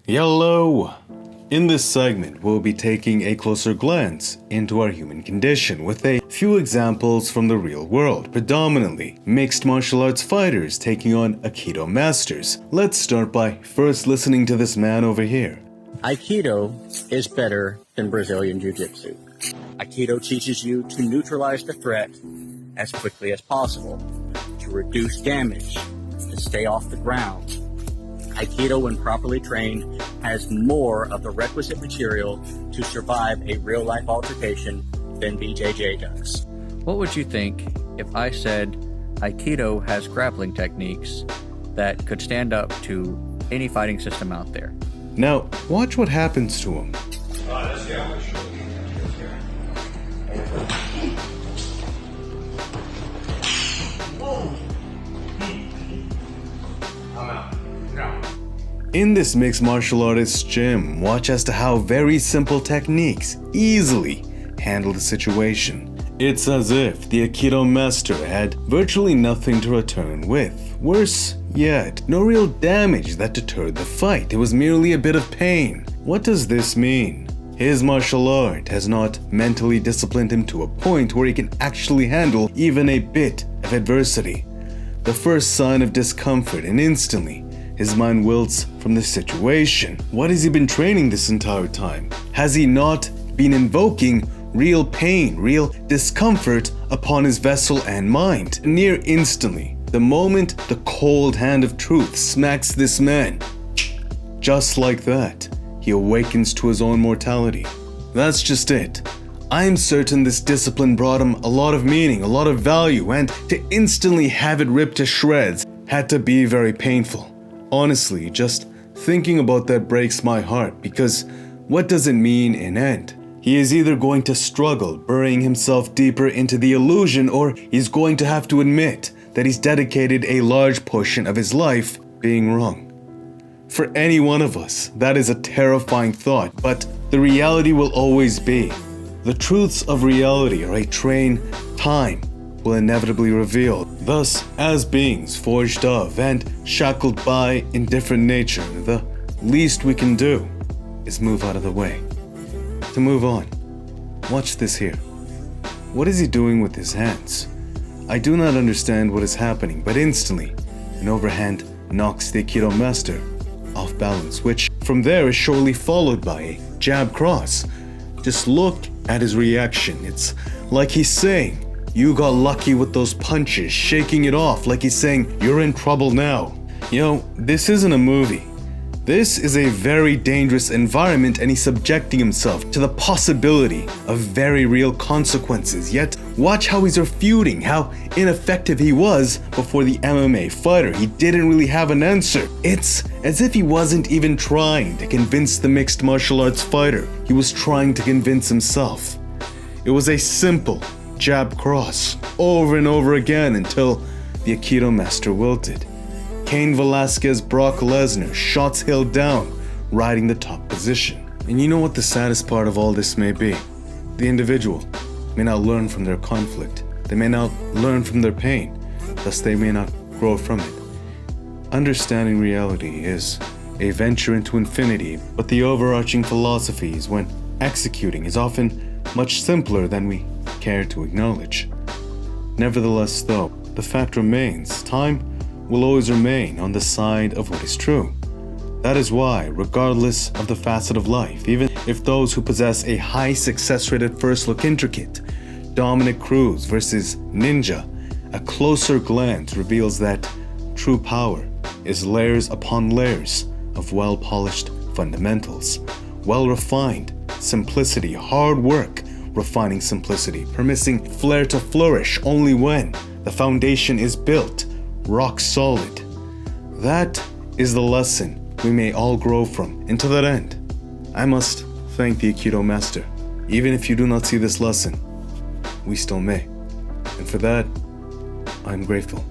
Hello! In this segment, we'll be taking a closer glance into our human condition with a few examples from the real world, predominantly mixed martial arts fighters taking on Aikido masters. Let's start by first listening to this man over here. Aikido is better than Brazilian Jiu-Jitsu. Aikido teaches you to neutralize the threat as quickly as possible, to reduce damage, to stay off the ground. Aikido, when properly trained, has more of the requisite material to survive a real-life altercation than BJJ does. What would you think if I said Aikido has grappling techniques that could stand up to any fighting system out there? Now, watch what happens to him. In this mixed martial artist's gym, watch as to how very simple techniques easily handle the situation. It's as if the Aikido master had virtually nothing to return with. Worse yet, no real damage that deterred the fight. It was merely a bit of pain. What does this mean? His martial art has not mentally disciplined him to a point where he can actually handle even a bit of adversity. The first sign of discomfort, and instantly, his mind wilts from the situation. What has he been training this entire time? Has he not been invoking real pain, real discomfort upon his vessel and mind? Near instantly, the moment the cold hand of truth smacks this man, just like that, he awakens to his own mortality. That's just it. I'm certain this discipline brought him a lot of meaning, a lot of value, and to instantly have it ripped to shreds had to be very painful. Honestly, just thinking about that breaks my heart, because what does it mean in end? He is either going to struggle burying himself deeper into the illusion, or he's going to have to admit that he's dedicated a large portion of his life being wrong. For any one of us, that is a terrifying thought, but the reality will always be. The truths of reality are a train time will inevitably reveal. Thus, as beings forged of and shackled by indifferent nature, the least we can do is move out of the way. To move on, watch this here. What is he doing with his hands? I do not understand what is happening, but instantly, an overhand knocks the Aikido master off balance, which from there is surely followed by a jab cross. Just look at his reaction. It's like he's saying, "You got lucky with those punches," shaking it off like he's saying, "You're in trouble now." You know, this isn't a movie. This is a very dangerous environment, and he's subjecting himself to the possibility of very real consequences. Yet, watch how he's refuting how ineffective he was before the MMA fighter. He didn't really have an answer. It's as if he wasn't even trying to convince the mixed martial arts fighter. He was trying to convince himself. It was a simple jab cross over and over again until the Aikido master wilted. Cain Velasquez, Brock Lesnar, shots hailed down, riding the top position. And you know what the saddest part of all this may be? The individual may not learn from their conflict. They may not learn from their pain, thus they may not grow from it. Understanding reality is a venture into infinity, but the overarching philosophies when executing is often much simpler than we care to acknowledge. Nevertheless, though, the fact remains, time will always remain on the side of what is true. That is why, regardless of the facet of life, even if those who possess a high success rate at first look intricate, Dominic Cruz versus Ninja, a closer glance reveals that true power is layers upon layers of well-polished fundamentals, well-refined simplicity, hard work, refining simplicity, permitting flair to flourish only when the foundation is built rock solid. That is the lesson we may all grow from. And to that end, I must thank the Aikido master. Even if you do not see this lesson, we still may. And for that, I'm grateful.